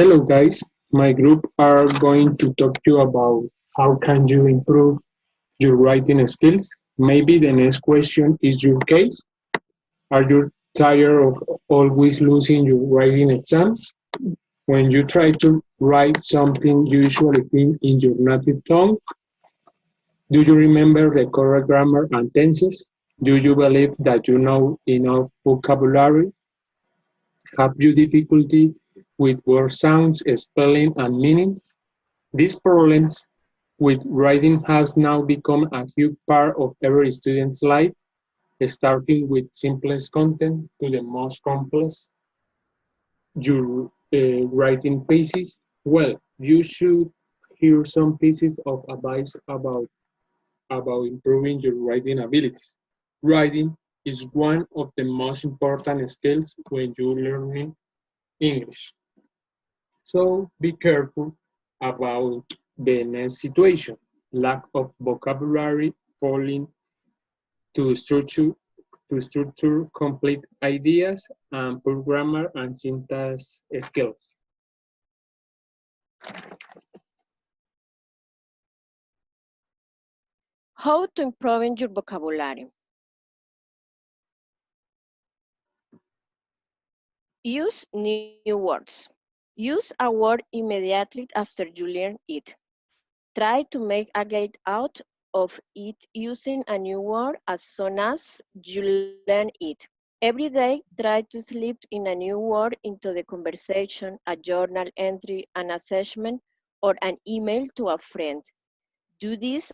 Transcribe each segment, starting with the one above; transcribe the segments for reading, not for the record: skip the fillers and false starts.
Hello guys, my group are going to talk to you about how can you improve your writing skills. Maybe the next question is your case. Are you tired of always losing your writing exams? When you try to write something you usually think in your native tongue, do you remember the correct grammar and tenses? Do you believe that you know enough vocabulary? Have you difficulty with word sounds, spelling, and meanings? These problems with writing has now become a huge part of every student's life, starting with simplest content to the most complex. Your writing pieces. Well, you should hear some pieces of advice about improving your writing abilities. Writing is one of the most important skills when you're learning English. So be careful about the next situation. Lack of vocabulary, falling to structure complete ideas, and poor grammar and syntax skills. How to improve your vocabulary. Use new words. Use a word immediately after you learn it. Try to make a get out of it using a new word as soon as you learn it. Every day, try to slip in a new word into the conversation, a journal entry, an assessment, or an email to a friend. Do this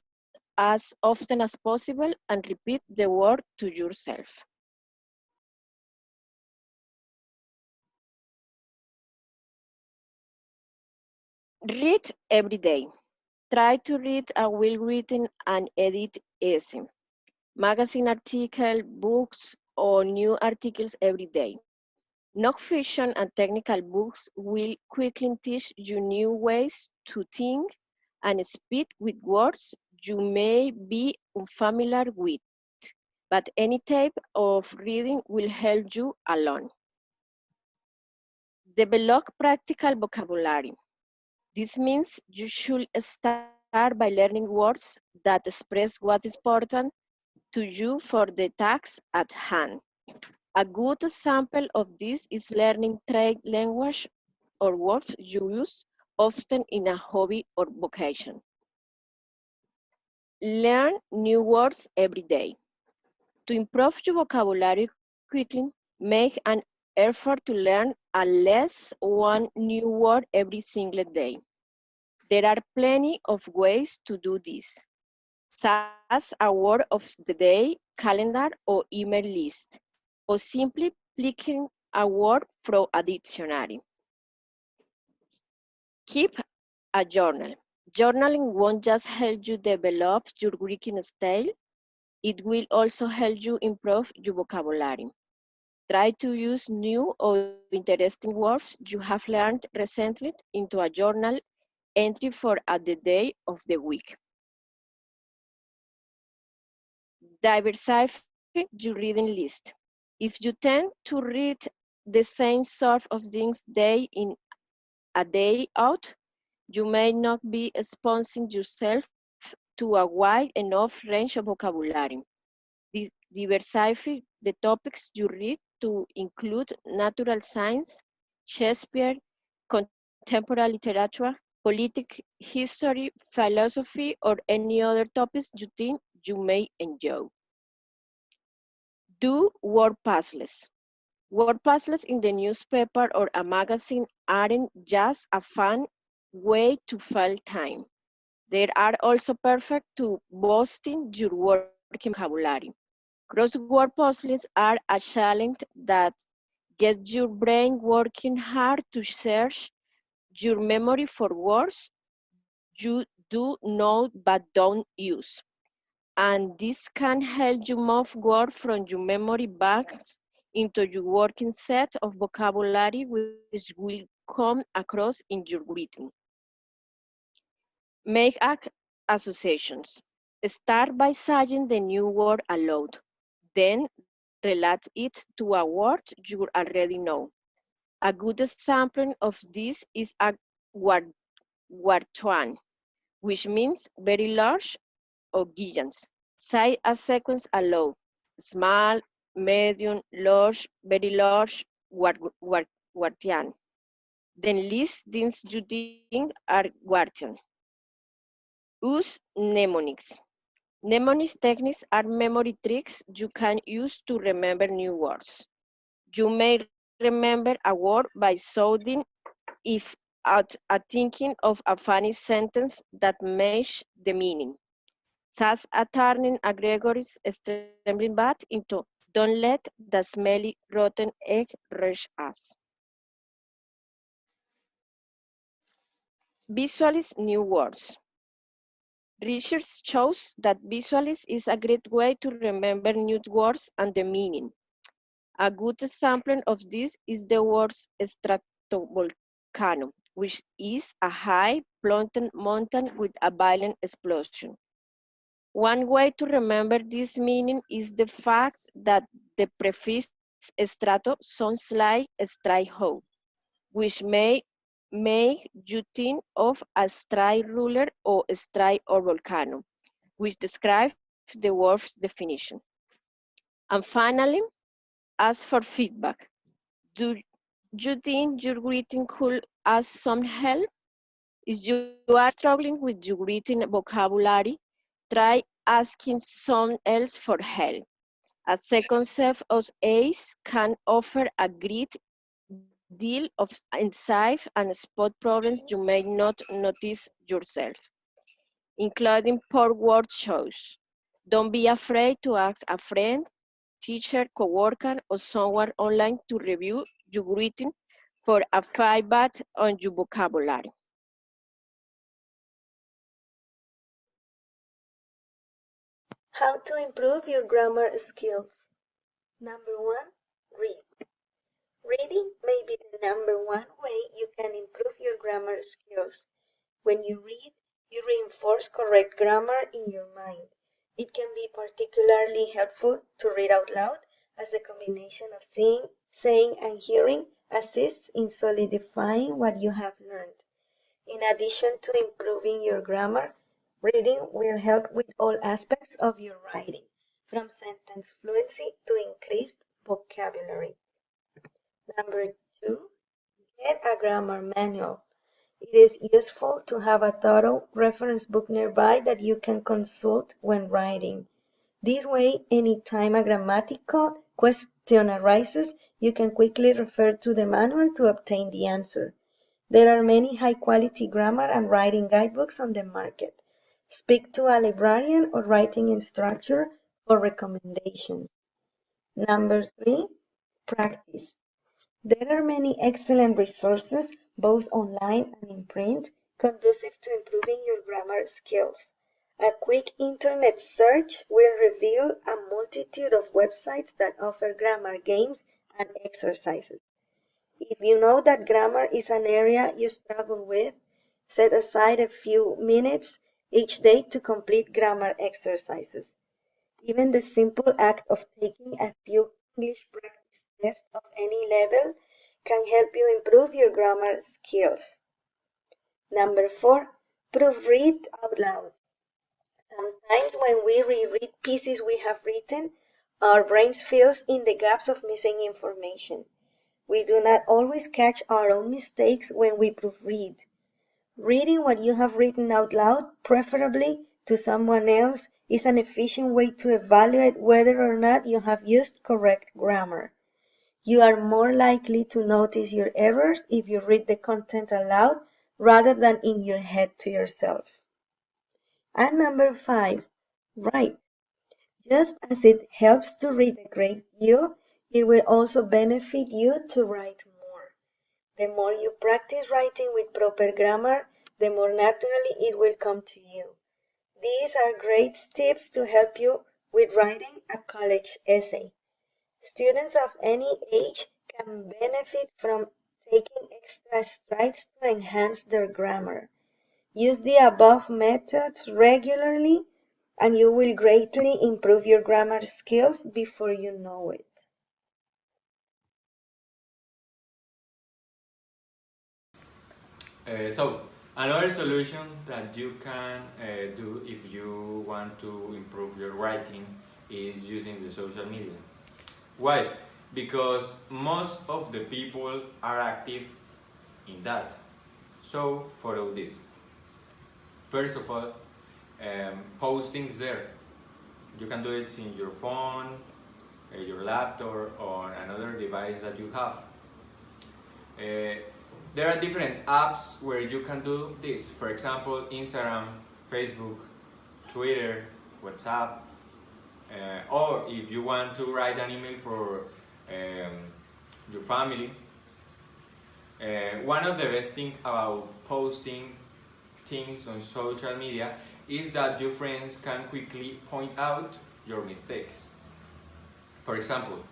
as often as possible and repeat the word to yourself. Read every day. Try to read a well-written and edited essay, magazine article, books, or new articles every day. Non-fiction and technical books will quickly teach you new ways to think and speak with words you may be unfamiliar with, but any type of reading will help you along. Develop practical vocabulary. This means you should start by learning words that express what is important to you for the task at hand. A good example of this is learning trade language or words you use often in a hobby or vocation. Learn new words every day. To improve your vocabulary quickly, make an effort to learn at least one new word every single day. There are plenty of ways to do this, such a word of the day, calendar, or email list, or simply picking a word from a dictionary. Keep a journal. Journaling won't just help you develop your writing style, it will also help you improve your vocabulary. Try to use new or interesting words you have learned recently into a journal entry for at the day of the week. Diversify your reading list. If you tend to read the same sort of things day in a day out, you may not be exposing yourself to a wide enough range of vocabulary. Diversify the topics you read to include natural science, Shakespeare, contemporary literature, politics, history, philosophy, or any other topics you think you may enjoy. Do word puzzles. Word puzzles in the newspaper or a magazine aren't just a fun way to fill time. They are also perfect to boosting your working vocabulary. Crossword puzzles are a challenge that gets your brain working hard to search your memory for words you do know but don't use. And this can help you move words from your memory banks into your working set of vocabulary which will come across in your writing. Make associations. Start by saying the new word aloud. Then relate it to a word you already know. A good example of this is a Wartuan, which means very large or giants. Cite a sequence allow: small, medium, large, very large, Wartian. Then list things you think are Wartian. Use mnemonics. Mnemonics techniques are memory tricks you can use to remember new words. You may remember a word by sounding if thinking of a funny sentence that matches the meaning, such as turning a Gregory's trembling bat into "Don't let the smelly rotten egg rush us." Visualize new words. Research shows that visualize is a great way to remember new words and the meaning. A good example of this is the word stratovolcano, which is a high, blunted mountain with a violent explosion. One way to remember this meaning is the fact that the prefix strato sounds like "stray-ho", which may make you think of a stray ruler or stray or volcano, which describes the word's definition. And finally, ask for feedback. Do you think your greeting could ask some help? If you are struggling with your greeting vocabulary, try asking someone else for help. A second set of A's can offer a great deal of insight and spot problems you may not notice yourself, including poor word choice. Don't be afraid to ask a friend, teacher, coworker, or someone online to review your greeting for a feedback on your vocabulary. How to improve your grammar skills. Number 1, read. Reading may be the number one way you can improve your grammar skills. When you read, you reinforce correct grammar in your mind. It can be particularly helpful to read out loud, as the combination of seeing, saying, and hearing assists in solidifying what you have learned. In addition to improving your grammar, reading will help with all aspects of your writing, from sentence fluency to increased vocabulary. Number 2, get a grammar manual. It is useful to have a thorough reference book nearby that you can consult when writing. This way, anytime a grammatical question arises, you can quickly refer to the manual to obtain the answer. There are many high-quality grammar and writing guidebooks on the market. Speak to a librarian or writing instructor for recommendations. Number 3, practice. There are many excellent resources, both online and in print, conducive to improving your grammar skills. A quick internet search will reveal a multitude of websites that offer grammar games and exercises. If you know that grammar is an area you struggle with, set aside a few minutes each day to complete grammar exercises. Even the simple act of taking a few English practice tests of any level can help you improve your grammar skills. Number 4, proofread out loud. Sometimes when we reread pieces we have written, our brains fills in the gaps of missing information. We do not always catch our own mistakes when we proofread. Reading what you have written out loud, preferably to someone else, is an efficient way to evaluate whether or not you have used correct grammar. You are more likely to notice your errors if you read the content aloud rather than in your head to yourself. And number 5, write. Just as it helps to read a great deal, it will also benefit you to write more. The more you practice writing with proper grammar, the more naturally it will come to you. These are great tips to help you with writing a college essay. Students of any age can benefit from taking extra strides to enhance their grammar. Use the above methods regularly, and you will greatly improve your grammar skills before you know it. So another solution that you can do if you want to improve your writing is using the social media. Why? Because most of the people are active in that. So follow this. First of all, postings there. You can do it in your phone, your laptop, or another device that you have. There are different apps where you can do this. For example, Instagram, Facebook, Twitter, WhatsApp, or if you want to write an email for your family. One of the best things about posting things on social media is that your friends can quickly point out your mistakes. For example,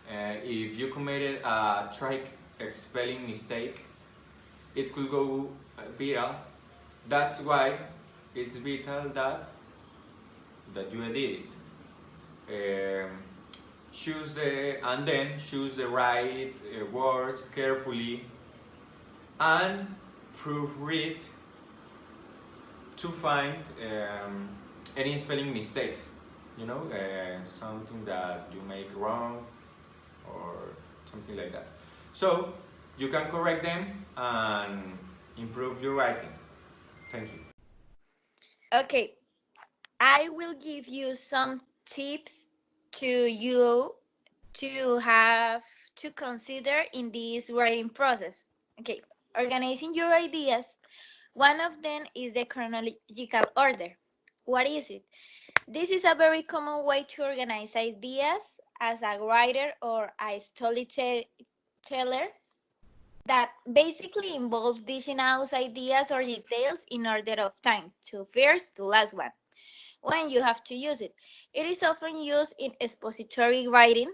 if you committed a trick spelling mistake, it could go viral. That's why it's vital that you edit it. Choose the right words carefully and proofread to find any spelling mistakes. You know, something that you make wrong or something like that. So you can correct them and improve your writing. Thank you. Okay, I will give you some tips to you to have to consider in this writing process. Okay, organizing your ideas. One of them is the chronological order. What is it? This is a very common way to organize ideas as a writer or a storyteller that basically involves dishing out ideas or details in order of time, to first to last one, when you have to use it. It is often used in expository writing,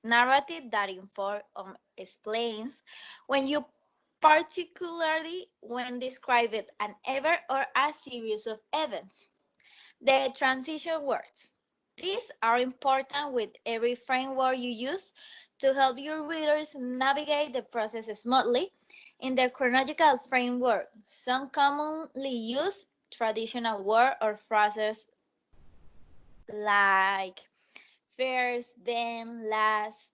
narrative that informs or explains, when you particularly when describing an event or a series of events. The transition words. These are important with every framework you use to help your readers navigate the process smoothly. In the chronological framework, some commonly used traditional words or phrases like first, then, last,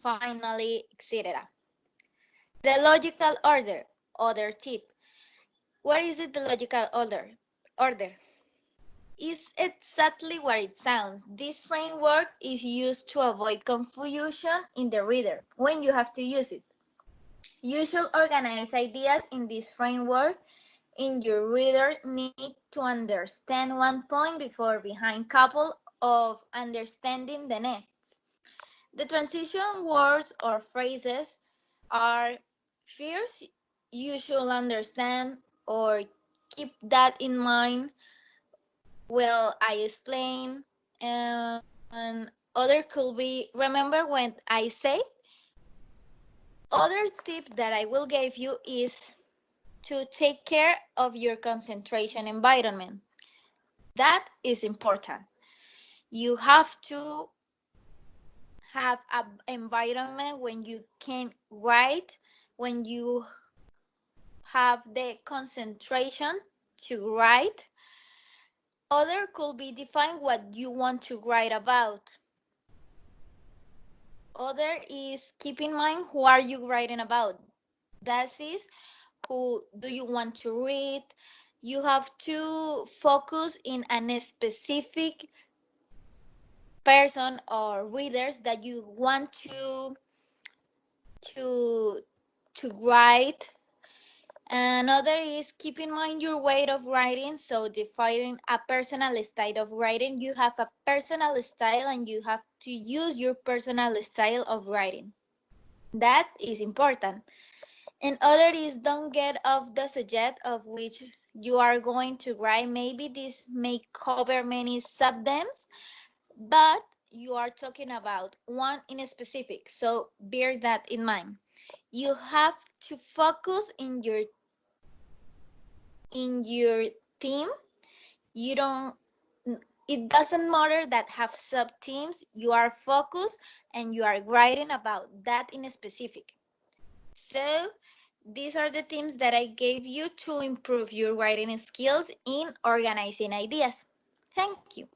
finally, etc. The logical order, other tip. What is it, the logical order? Is exactly what it sounds. This framework is used to avoid confusion in the reader when you have to use it. You should organize ideas in this framework in your reader need to understand one point before behind couple of understanding the next. The transition words or phrases are first, you should understand or keep that in mind. Well, I explain, and other could be remember when I say. Other tip that I will give you is to take care of your concentration environment. That is important. You have to have an environment when you can write, when you have the concentration to write. Other could be define what you want to write about. Other is keep in mind who are you writing about. That is who do you want to read. You have to focus in a specific person or readers that you want to to write. Another is keep in mind your way of writing. So defining a personal style of writing. You have a personal style and you have to use your personal style of writing. That is important. And other is don't get off the subject of which you are going to write. Maybe this may cover many subthemes, but you are talking about one in specific. So bear that in mind. You have to focus in your theme. You don't it doesn't matter that have sub themes. You are focused and you are writing about that in specific. So These are the tips that I gave you to improve your writing skills in organizing ideas. Thank you.